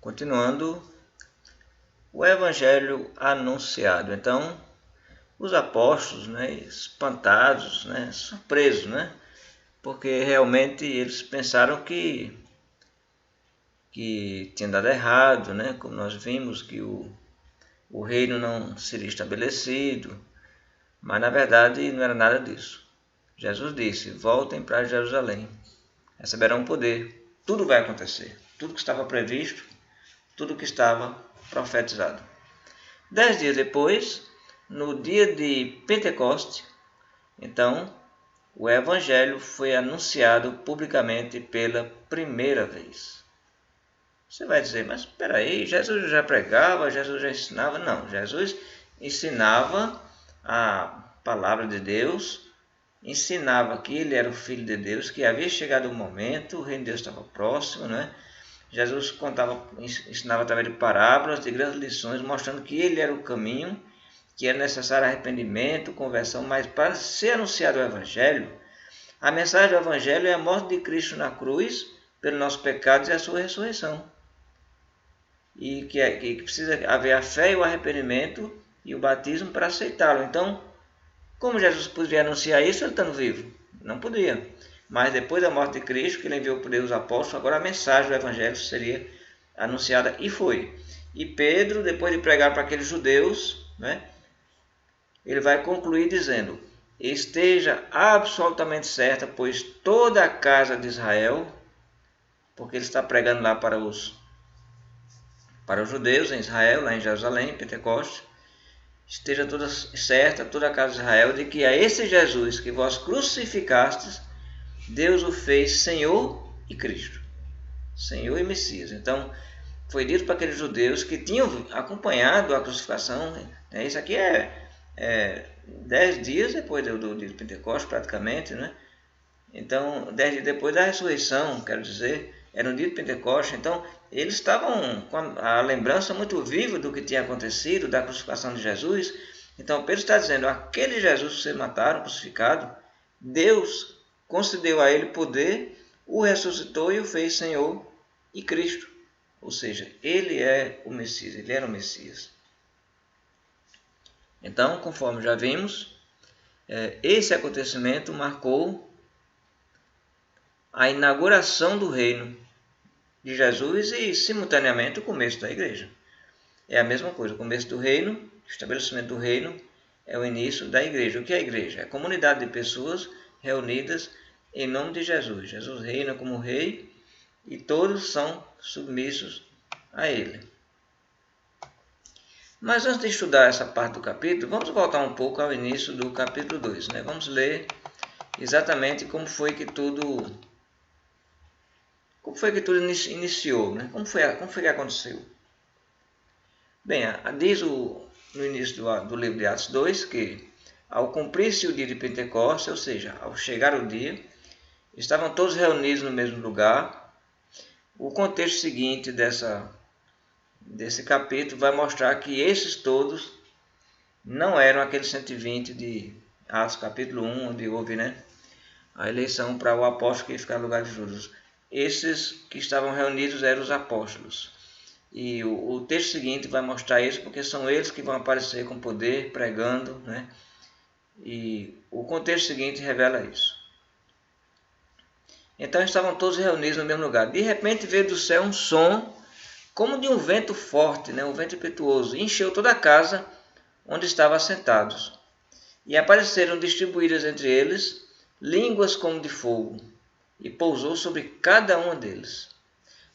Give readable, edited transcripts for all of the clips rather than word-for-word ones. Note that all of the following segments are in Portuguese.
Continuando, o evangelho anunciado. Então, os apóstolos, espantados, surpresos, porque realmente eles pensaram que tinha dado errado, como nós vimos, que o reino não seria estabelecido, mas na verdade não era nada disso. Jesus disse: voltem para Jerusalém, receberão poder, tudo vai acontecer, tudo que estava previsto, tudo que estava profetizado. 10 dias depois, no dia de Pentecoste, então, o Evangelho foi anunciado publicamente pela primeira vez. Você vai dizer, mas espera aí, Jesus já pregava, Jesus já ensinava? Não, Jesus ensinava a palavra de Deus, ensinava que ele era o Filho de Deus, que havia chegado o momento, o reino de Deus estava próximo, Jesus ensinava através de parábolas, de grandes lições, mostrando que ele era o caminho, que era necessário arrependimento, conversão, mas para ser anunciado o Evangelho, a mensagem do Evangelho é a morte de Cristo na cruz, pelos nossos pecados e a sua ressurreição. E que precisa haver a fé e o arrependimento e o batismo para aceitá-lo. Então, como Jesus poderia anunciar isso ele estando vivo? Não podia. Mas depois da morte de Cristo, que ele enviou por Deus os apóstolos, agora a mensagem do Evangelho seria anunciada e foi. E Pedro, depois de pregar para aqueles judeus, ele vai concluir dizendo: esteja absolutamente certa, pois toda a casa de Israel, porque ele está pregando lá para os judeus em Israel, lá em Jerusalém, em Pentecostes, esteja toda certa, toda a casa de Israel, de que a esse Jesus que vós crucificastes, Deus o fez Senhor e Cristo, Senhor e Messias. Então, foi dito para aqueles judeus que tinham acompanhado a crucificação, isso aqui é 10 dias depois do dia de Pentecostes, praticamente, Então, 10 dias depois da ressurreição, quero dizer, era no dia de Pentecostes. Então, eles estavam com a lembrança muito viva do que tinha acontecido, da crucificação de Jesus. Então, Pedro está dizendo, aquele Jesus que vocês mataram, crucificado, Deus concedeu a ele poder, o ressuscitou e o fez Senhor e Cristo. Ou seja, ele é o Messias, ele era o Messias. Então, conforme já vimos, esse acontecimento marcou a inauguração do reino de Jesus e, simultaneamente, o começo da igreja. É a mesma coisa, o começo do reino, o estabelecimento do reino é o início da igreja. O que é a igreja? É a comunidade de pessoas reunidas em nome de Jesus. Jesus reina como rei e todos são submissos a ele. Mas antes de estudar essa parte do capítulo, vamos voltar um pouco ao início do capítulo 2. Vamos ler exatamente como foi que tudo iniciou, Como foi que aconteceu? Bem, diz no início do livro de Atos 2 que, ao cumprir-se o dia de Pentecostes, ou seja, ao chegar o dia, estavam todos reunidos no mesmo lugar. O contexto seguinte desse capítulo vai mostrar que esses todos não eram aqueles 120 de Atos capítulo 1, onde houve a eleição para o apóstolo que ficar no lugar de Judas. Esses que estavam reunidos eram os apóstolos. E o texto seguinte vai mostrar isso, porque são eles que vão aparecer com poder, pregando, E o contexto seguinte revela isso. Então estavam todos reunidos no mesmo lugar. De repente veio do céu um som, como de um vento forte, um vento impetuoso, e encheu toda a casa onde estavam assentados. E apareceram distribuídas entre eles línguas como de fogo, e pousou sobre cada um deles.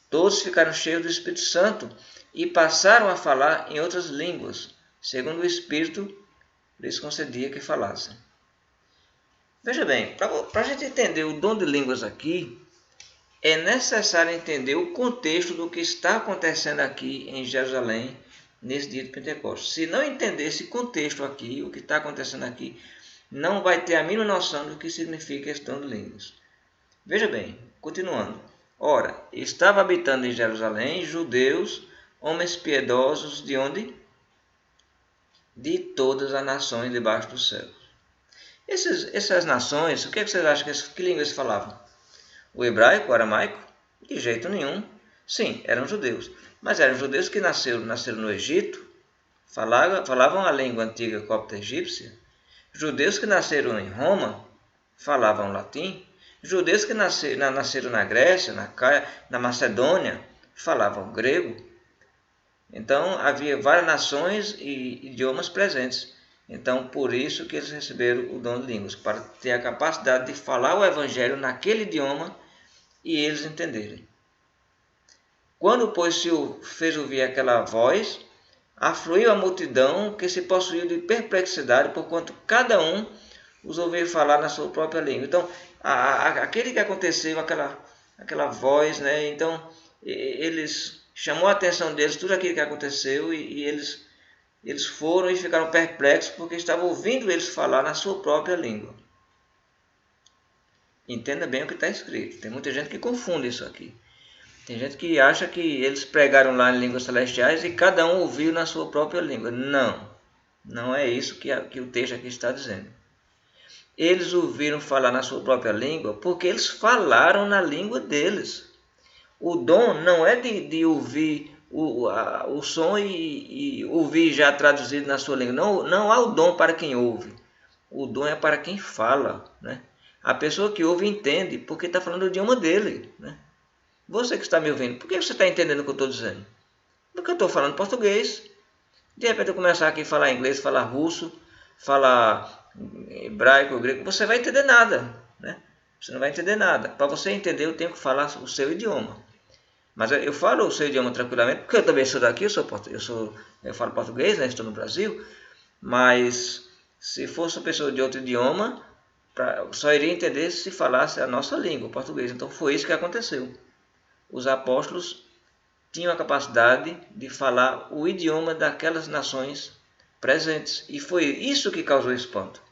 Todos ficaram cheios do Espírito Santo e passaram a falar em outras línguas, segundo o Espírito lhes concedia que falassem. Veja bem, para a gente entender o dom de línguas aqui, é necessário entender o contexto do que está acontecendo aqui em Jerusalém, nesse dia de Pentecostes. Se não entender esse contexto aqui, o que está acontecendo aqui, não vai ter a mínima noção do que significa esse dom de línguas. Veja bem, continuando. Ora, estava habitando em Jerusalém judeus, homens piedosos, de onde? De todas as nações debaixo do céu. Essas nações, o que vocês acham que língua eles falavam? O hebraico, o aramaico? De jeito nenhum. Sim, eram judeus, mas eram judeus que nasceram no Egito, falavam a língua antiga copta egípcia. Judeus que nasceram em Roma falavam latim. Judeus que nasceram na Grécia, na Macedônia, falavam grego. Então havia várias nações e idiomas presentes. Então por isso que eles receberam o dom de línguas, para ter a capacidade de falar o evangelho naquele idioma e eles entenderem. Quando, pois, se fez ouvir aquela voz, afluiu a multidão que se possuiu de perplexidade, porquanto cada um os ouvia falar na sua própria língua. Então, aquele que aconteceu, aquela voz, né? Então, eles chamou a atenção deles tudo aquilo que aconteceu e eles foram e ficaram perplexos porque estavam ouvindo eles falar na sua própria língua. Entenda bem o que está escrito. Tem muita gente que confunde isso aqui. Tem gente que acha que eles pregaram lá em línguas celestiais e cada um ouviu na sua própria língua. Não, não é isso que o texto aqui está dizendo. Eles ouviram falar na sua própria língua porque eles falaram na língua deles. O dom não é de ouvir o som e ouvir já traduzido na sua língua. Não há o dom para quem ouve. O dom é para quem fala, né? A pessoa que ouve entende porque está falando o idioma dele, né? Você que está me ouvindo, por que você está entendendo o que eu estou dizendo? Porque eu estou falando português. De repente eu começar aqui a falar inglês, falar russo, falar hebraico, grego, você vai entender nada, né? Você não vai entender nada. Para você entender, eu tenho que falar o seu idioma. Mas eu falo o seu idioma tranquilamente, porque eu também sou daqui, eu falo português, né? Estou no Brasil. Mas se fosse uma pessoa de outro idioma, só iria entender se falasse a nossa língua, o português. Então foi isso que aconteceu. Os apóstolos tinham a capacidade de falar o idioma daquelas nações presentes. E foi isso que causou espanto.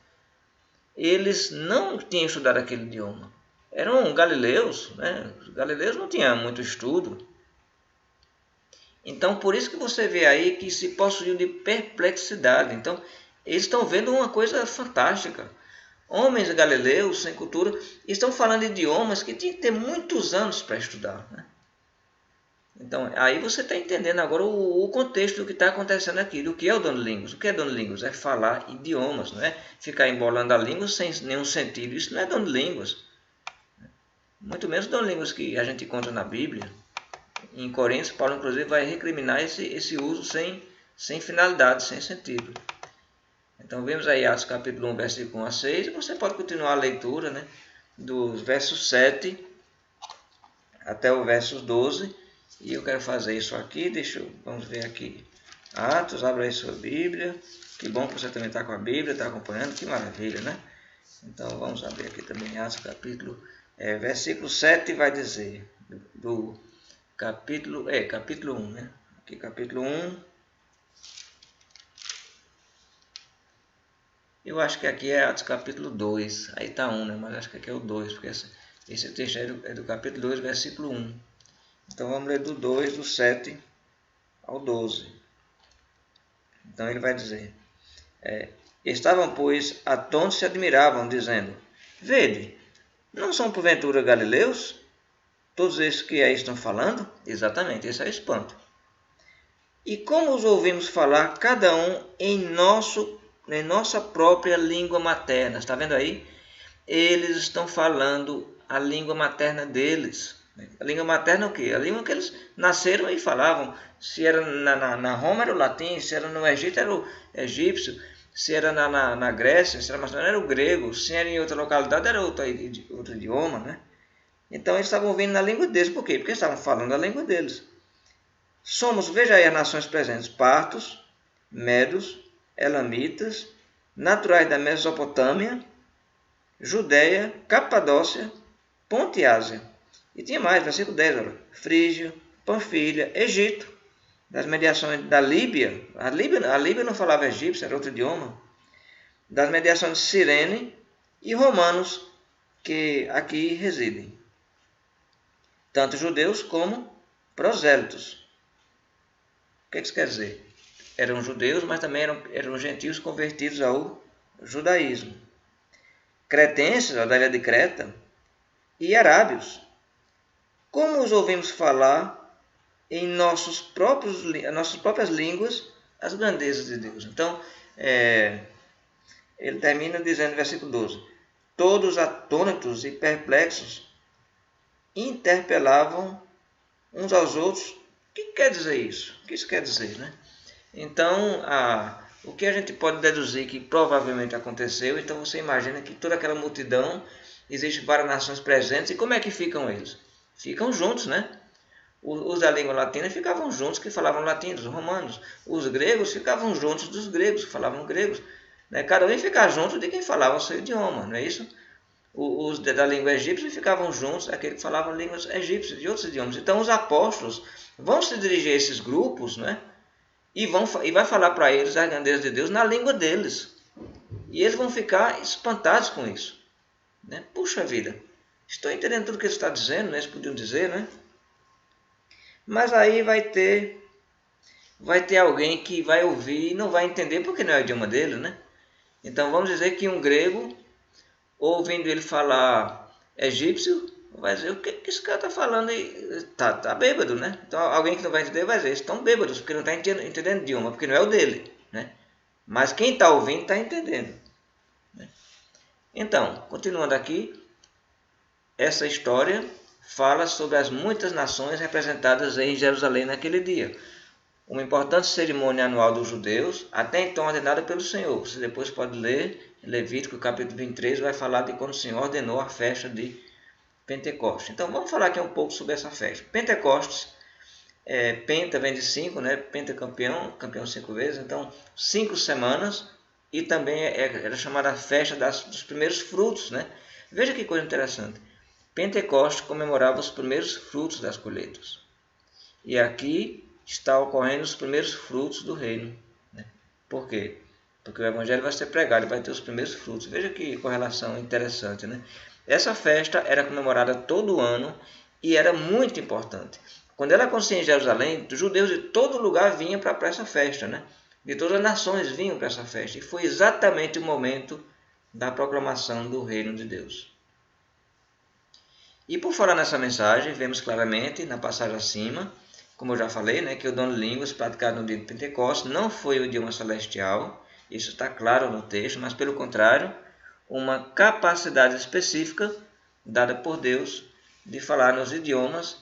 Eles não tinham estudado aquele idioma. Eram galileus, né? Os galileus não tinham muito estudo. Então, por isso que você vê aí que se possuiu de perplexidade. Então, eles estão vendo uma coisa fantástica. Homens galileus, sem cultura, estão falando idiomas que tinham que ter muitos anos para estudar, né? Então, aí você está entendendo agora o contexto do que está acontecendo aqui, do que é o dom de línguas. O que é dom de línguas? É falar idiomas, não é ficar embolando a língua sem nenhum sentido. Isso não é dom de línguas. Muito menos dom de línguas que a gente encontra na Bíblia. Em Coríntios, Paulo, inclusive, vai recriminar esse uso sem finalidade, sem sentido. Então, vemos aí Atos capítulo 1, versículo 1 a 6. E você pode continuar a leitura, né, dos versos 7 até o versos 12. E eu quero fazer isso aqui, vamos ver aqui. Atos, abra aí sua Bíblia. Que bom que você também está com a Bíblia, está acompanhando, que maravilha, né? Então vamos abrir aqui também Atos capítulo, versículo 7 vai dizer, do capítulo 1, né? Aqui capítulo 1. Eu acho que aqui é Atos capítulo 2, aí está 1, né? Mas acho que aqui é o 2, porque esse texto é do capítulo 2, versículo 1. Então vamos ler do 2, do 7 ao 12. Então ele vai dizer: estavam, pois, atônitos e se admiravam, dizendo: vede, não são porventura galileus? Todos esses que aí estão falando? Exatamente, esse é o espanto. E como os ouvimos falar, cada um em nossa própria língua materna. Está vendo aí? Eles estão falando a língua materna deles. A língua materna é o quê? A língua que eles nasceram e falavam. Se era na Roma era o latim, se era no Egito era o egípcio, se era na Grécia, se era Macedônia era o grego, se era em outra localidade era outro idioma, né? Então eles estavam ouvindo na língua deles. Por quê? Porque eles estavam falando a língua deles. Veja aí as nações presentes: partos, medos, elamitas, naturais da Mesopotâmia, Judéia, Capadócia, Ponto e Ásia. E tinha mais, versículo 10, olha, Frígia, Panfilha, Egito, das mediações da Líbia. A Líbia não falava egípcio, era outro idioma. Das mediações de Cirene e romanos que aqui residem. Tanto judeus como prosélitos. O que isso quer dizer? Eram judeus, mas também eram gentios convertidos ao judaísmo. Cretenses, da ilha de Creta, e arábios. Como os ouvimos falar em nossas próprias línguas as grandezas de Deus. Então, ele termina dizendo no versículo 12: todos atônitos e perplexos interpelavam uns aos outros. O que quer dizer isso? O que isso quer dizer, né? Então, o que a gente pode deduzir que provavelmente aconteceu, então você imagina que toda aquela multidão, existe várias nações presentes, e como é que ficam eles? Ficam juntos, né? Os da língua latina ficavam juntos, que falavam latim, os romanos. Os gregos ficavam juntos dos gregos, que falavam gregos. Né? Cada um ia ficar junto de quem falava o seu idioma, não é isso? Os da língua egípcia ficavam juntos, aqueles que falavam línguas egípcias, de outros idiomas. Então os apóstolos vão se dirigir a esses grupos, né? E vai falar para eles a grandeza de Deus na língua deles. E eles vão ficar espantados com isso. Né? Puxa vida, estou entendendo tudo o que ele está dizendo, né? Eles podiam dizer, né? Mas aí vai ter alguém que vai ouvir e não vai entender porque não é o idioma dele, né? Então vamos dizer que um grego, ouvindo ele falar egípcio, vai dizer: o que esse cara está falando aí? Tá bêbado, né? Então alguém que não vai entender vai dizer: eles estão bêbados, porque não está entendendo o idioma, porque não é o dele, né? Mas quem está ouvindo está entendendo. Né? Então, continuando aqui, essa história fala sobre as muitas nações representadas em Jerusalém naquele dia. Uma importante cerimônia anual dos judeus, até então ordenada pelo Senhor. Você depois pode ler em Levítico capítulo 23, vai falar de quando o Senhor ordenou a festa de Pentecostes. Então vamos falar aqui um pouco sobre essa festa. Pentecostes, penta vem de 5, né? Penta campeão 5 vezes, então 5 semanas, e também era chamada a festa dos primeiros frutos, né? Veja que coisa interessante. Pentecostes comemorava os primeiros frutos das colheitas. E aqui está ocorrendo os primeiros frutos do reino. Né? Por quê? Porque o evangelho vai ser pregado e vai ter os primeiros frutos. Veja que correlação interessante, né? Essa festa era comemorada todo ano e era muito importante. Quando ela acontecia em Jerusalém, os judeus de todo lugar vinham para essa festa, né? De todas as nações vinham para essa festa. E foi exatamente o momento da proclamação do reino de Deus. E por falar nessa mensagem, vemos claramente na passagem acima, como eu já falei, né, que o dom de línguas praticado no dia de Pentecostes não foi o idioma celestial, isso está claro no texto, mas pelo contrário, uma capacidade específica dada por Deus de falar nos idiomas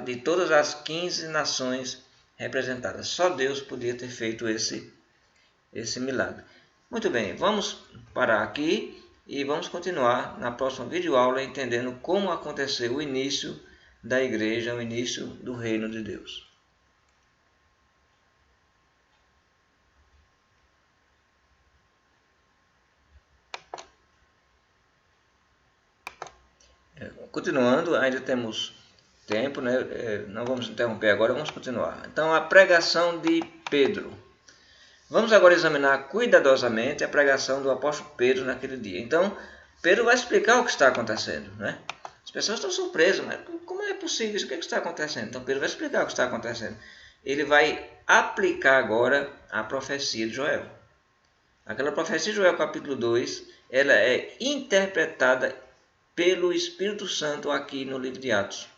de todas as 15 nações representadas. Só Deus podia ter feito esse milagre. Muito bem, vamos parar aqui e vamos continuar na próxima videoaula entendendo como aconteceu o início da igreja, o início do reino de Deus. Continuando, ainda temos tempo, né? Não vamos interromper agora, vamos continuar. Então, a pregação de Pedro. Vamos agora examinar cuidadosamente a pregação do apóstolo Pedro naquele dia. Então, Pedro vai explicar o que está acontecendo, né? As pessoas estão surpresas, mas como é possível isso? O que está acontecendo? Então, Pedro vai explicar o que está acontecendo. Ele vai aplicar agora a profecia de Joel. Aquela profecia de Joel, capítulo 2, ela é interpretada pelo Espírito Santo aqui no livro de Atos.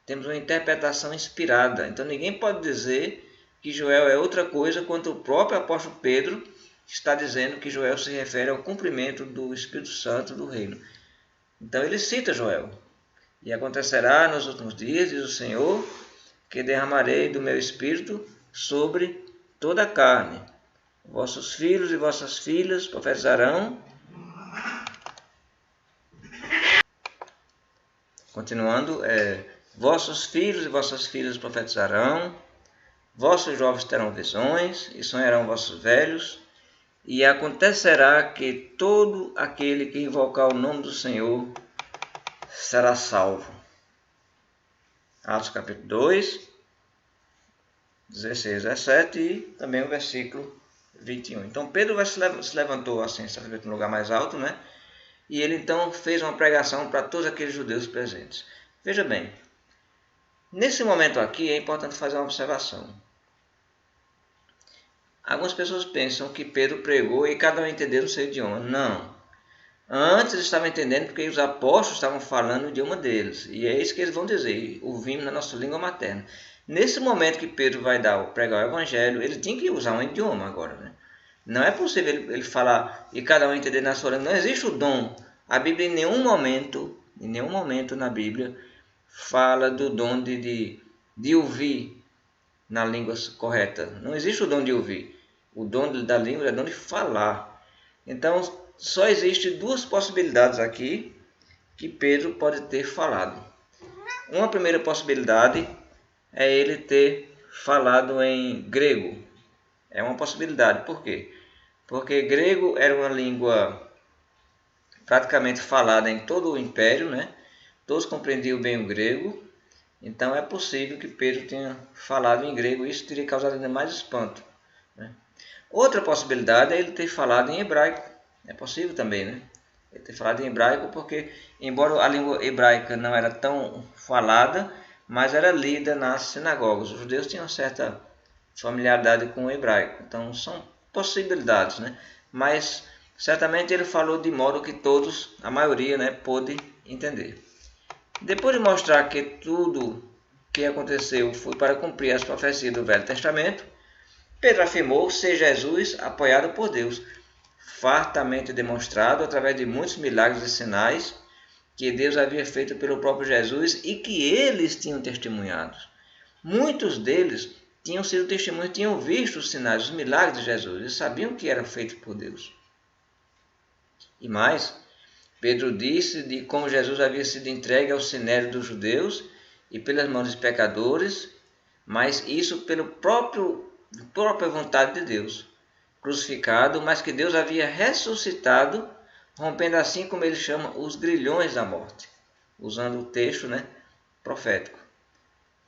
Temos uma interpretação inspirada. Então, ninguém pode dizer que Joel é outra coisa, quanto o próprio apóstolo Pedro está dizendo que Joel se refere ao cumprimento do Espírito Santo do reino. Então ele cita Joel. E acontecerá nos últimos dias, diz o Senhor, que derramarei do meu Espírito sobre toda a carne. Vossos filhos e vossas filhas profetizarão. Continuando, vossos filhos e vossas filhas profetizarão. Vossos jovens terão visões, e sonharão vossos velhos, e acontecerá que todo aquele que invocar o nome do Senhor será salvo. Atos capítulo 2, 16, 17 e também o versículo 21. Então Pedro se levantou assim, no lugar mais alto, né? E ele então fez uma pregação para todos aqueles judeus presentes. Veja bem, nesse momento aqui é importante fazer uma observação. Algumas pessoas pensam que Pedro pregou e cada um entendeu no seu idioma. Não. Antes eles estavam entendendo porque os apóstolos estavam falando o idioma deles. E é isso que eles vão dizer. Ouvimos na nossa língua materna. Nesse momento que Pedro vai pregar o evangelho, ele tinha que usar um idioma agora, né? Não é possível ele falar e cada um entender na sua língua. Não existe o dom. A Bíblia em nenhum momento na Bíblia fala do dom de ouvir na língua correta. Não existe o dom de ouvir. O dom da língua é o dom de falar. Então, só existe duas possibilidades aqui que Pedro pode ter falado. Uma primeira possibilidade é ele ter falado em grego. É uma possibilidade. Por quê? Porque grego era uma língua praticamente falada em todo o império, né? Todos compreendiam bem o grego. Então é possível que Pedro tenha falado em grego. Isso teria causado ainda mais espanto, né? Outra possibilidade é ele ter falado em hebraico. É possível também, né? Ele ter falado em hebraico porque, embora a língua hebraica não era tão falada, mas era lida nas sinagogas. Os judeus tinham certa familiaridade com o hebraico. Então são possibilidades, né? Mas certamente ele falou de modo que todos, a maioria, né, pôde entender. Depois de mostrar que tudo que aconteceu foi para cumprir as profecias do Velho Testamento, Pedro afirmou ser Jesus apoiado por Deus, fartamente demonstrado através de muitos milagres e sinais que Deus havia feito pelo próprio Jesus e que eles tinham testemunhado. Muitos deles tinham sido testemunhas, tinham visto os sinais, os milagres de Jesus, eles sabiam que era feito por Deus. E mais, Pedro disse de como Jesus havia sido entregue ao sinédrio dos judeus e pelas mãos dos pecadores, mas isso pela própria vontade de Deus, crucificado, mas que Deus havia ressuscitado, rompendo assim, como ele chama, os grilhões da morte, usando o texto, né, profético.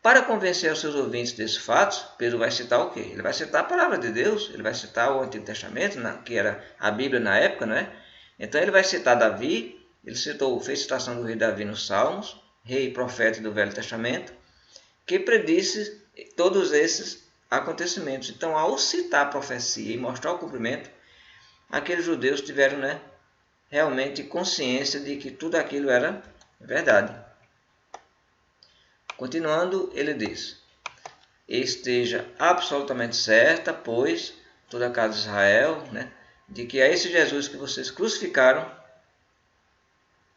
Para convencer os seus ouvintes desses fatos, Pedro vai citar o quê? Ele vai citar a palavra de Deus, ele vai citar o Antigo Testamento, que era a Bíblia na época, não é? Então ele vai citar Davi, fez citação do rei Davi nos Salmos, rei e profeta do Velho Testamento, que predisse todos esses acontecimentos. Então, ao citar a profecia e mostrar o cumprimento, aqueles judeus tiveram, né, realmente consciência de que tudo aquilo era verdade. Continuando, ele diz: esteja absolutamente certa, pois, toda a casa de Israel, né, de que é esse Jesus que vocês crucificaram,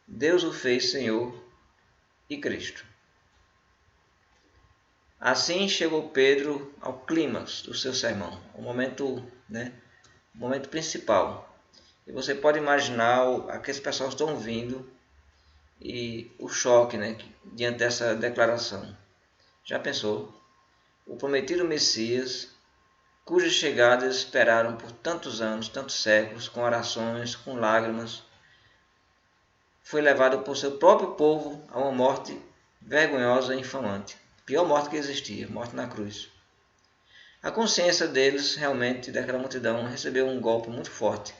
Deus o fez Senhor e Cristo. Assim chegou Pedro ao clímax do seu sermão, o momento principal. E você pode imaginar aqueles pessoas estão vindo e o choque, né, diante dessa declaração. Já pensou? O prometido Messias, cuja chegada eles esperaram por tantos anos, tantos séculos, com orações, com lágrimas, foi levado por seu próprio povo a uma morte vergonhosa e infamante. Pior morte que existia, morte na cruz. A consciência deles, realmente, daquela multidão, recebeu um golpe muito forte,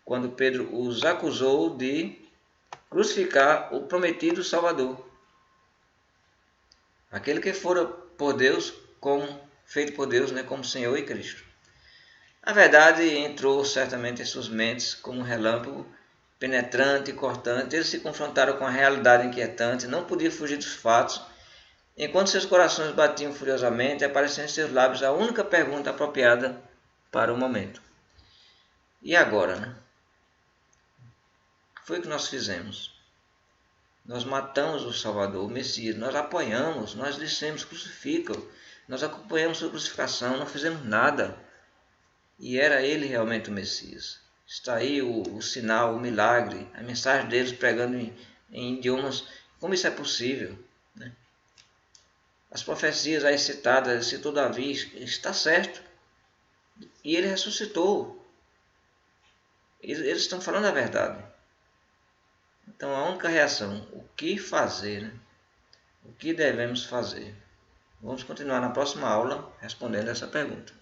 quando Pedro os acusou de crucificar o prometido Salvador. Aquele que fora por Deus, feito por Deus, né, como Senhor e Cristo. A verdade entrou certamente em suas mentes como um relâmpago, penetrante e cortante. Eles se confrontaram com a realidade inquietante, não podiam fugir dos fatos. Enquanto seus corações batiam furiosamente, aparecia em seus lábios a única pergunta apropriada para o momento. E agora, né? O que foi que nós fizemos? Nós matamos o Salvador, o Messias, nós apoiamos, nós dissemos, crucificam, nós acompanhamos sua crucificação, não fizemos nada. E era ele realmente o Messias. Está aí o sinal, o milagre, a mensagem deles pregando em idiomas. Como isso é possível, né? As profecias aí citadas, citou Davi, está certo. E ele ressuscitou. Eles estão falando a verdade. Então a única reação, o que fazer, né? O que devemos fazer? Vamos continuar na próxima aula respondendo essa pergunta.